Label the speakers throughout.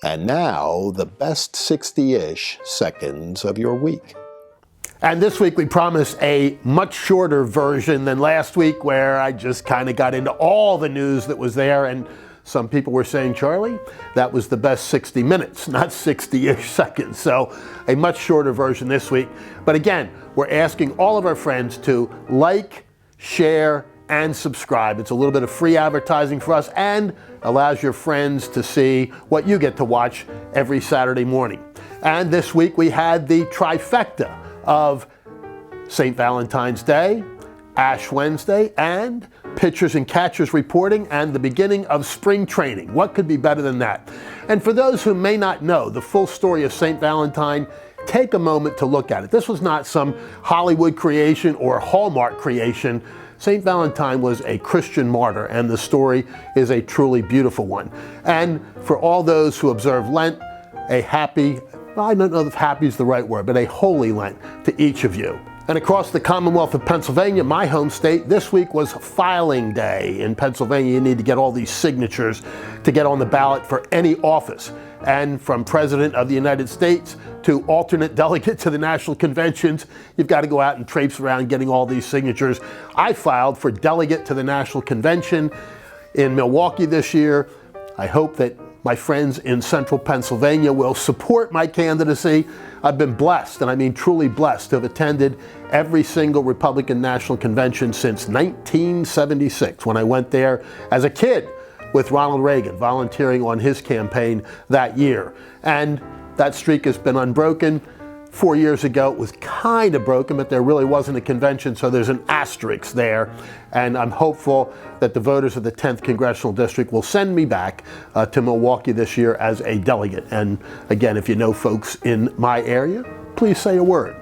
Speaker 1: And now, the best 60-ish seconds of your week.
Speaker 2: And this week we promise a much shorter version than last week, where I just kind of got into all the news that was there, and some people were saying, Charlie, that was the best 60 minutes, not 60-ish seconds. So a much shorter version this week. But again, we're asking all of our friends to like, share, and subscribe. It's a little bit of free advertising for us and allows your friends to see what you get to watch every Saturday morning. And this week we had the trifecta of Saint Valentine's Day, Ash Wednesday, and pitchers and catchers reporting, and the beginning of spring training. What could be better than that? And for those who may not know the full story of Saint Valentine, take a moment to look at it. This was not some Hollywood creation or Hallmark creation. Saint Valentine was a Christian martyr, and the story is a truly beautiful one. And for all those who observe Lent, a happy, I don't know if happy is the right word, but a Holy Lent to each of you. And across the Commonwealth of Pennsylvania, my home state, this week was filing day. In Pennsylvania, you need to get all these signatures to get on the ballot for any office. And from President of the United States to alternate delegate to the national conventions, you've got to go out and traipse around getting all these signatures. I filed for delegate to the national convention in Milwaukee this year. I hope that my friends in central Pennsylvania will support my candidacy. I've been blessed, and I mean truly blessed, to have attended every single Republican National Convention since 1976, when I went there as a kid with Ronald Reagan, volunteering on his campaign that year. And that streak has been unbroken. 4 years ago, it was kind of broken, but there really wasn't a convention, so there's an asterisk there. And I'm hopeful that the voters of the 10th Congressional District will send me back to Milwaukee this year as a delegate. And again, if you know folks in my area, please say a word.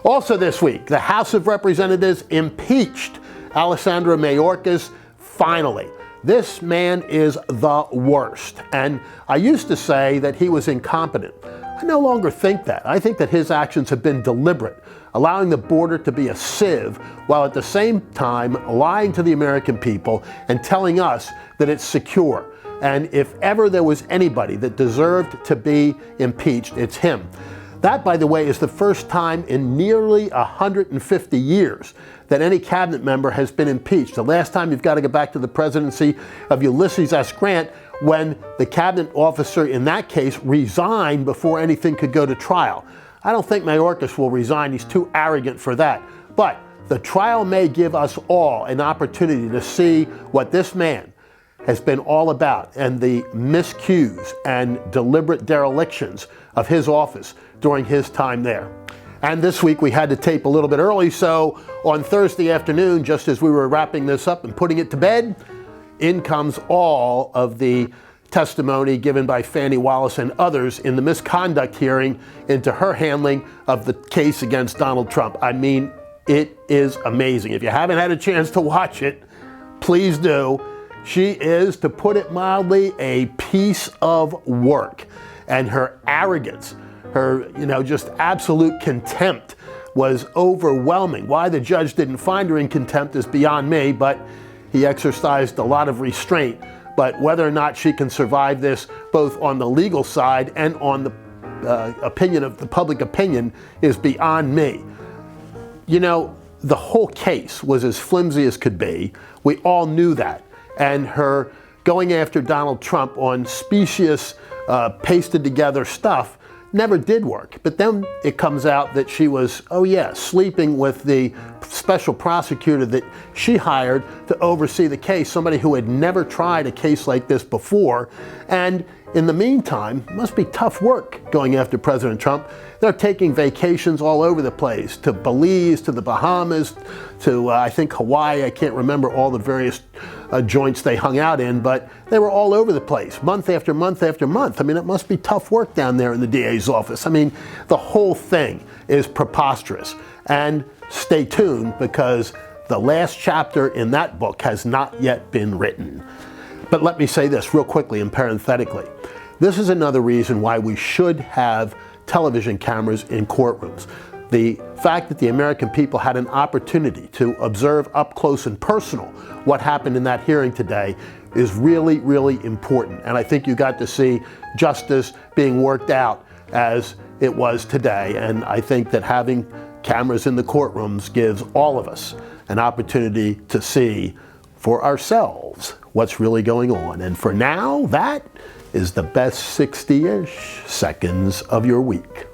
Speaker 2: Also this week, the House of Representatives impeached Alejandro Mayorkas finally. This man is the worst. And I used to say that he was incompetent. I no longer think that. I think that his actions have been deliberate, allowing the border to be a sieve, while at the same time lying to the American people and telling us that it's secure. And if ever there was anybody that deserved to be impeached, it's him. That, by the way, is the first time in nearly 150 years that any cabinet member has been impeached. The last time, you've got to go back to the presidency of Ulysses S. Grant, when the cabinet officer in that case resigned before anything could go to trial. I don't think Mayorkas will resign. He's too arrogant for that. But the trial may give us all an opportunity to see what this man has been all about, and the miscues and deliberate derelictions of his office during his time there. And this week we had to tape a little bit early, so on Thursday afternoon, just as we were wrapping this up and putting it to bed, in comes all of the testimony given by Fani, Willis, and others in the misconduct hearing into her handling of the case against Donald Trump. I mean, it is amazing. If you haven't had a chance to watch it, please do. She is, to put it mildly, a piece of work. And her arrogance, her, just absolute contempt was overwhelming. Why the judge didn't find her in contempt is beyond me, but he exercised a lot of restraint. But whether or not she can survive this, both on the legal side and on the opinion of the public opinion, is beyond me. The whole case was as flimsy as could be. We all knew that. And her going after Donald Trump on specious, pasted together stuff never did work. But then it comes out that she was, sleeping with the special prosecutor that she hired to oversee the case, somebody who had never tried a case like this before. And in the meantime, it must be tough work going after President Trump. They're taking vacations all over the place, to Belize, to the Bahamas, to I think Hawaii. I can't remember all the various joints they hung out in, but they were all over the place, month after month after month. I mean, it must be tough work down there in the DA's office. I mean, the whole thing is preposterous. And stay tuned, because the last chapter in that book has not yet been written. But let me say this real quickly and parenthetically. This is another reason why we should have television cameras in courtrooms. The fact that the American people had an opportunity to observe up close and personal what happened in that hearing today is really, really important. And I think you got to see justice being worked out as it was today. And I think that having cameras in the courtrooms gives all of us an opportunity to see for ourselves what's really going on. And for now, that is the best 60-ish seconds of your week.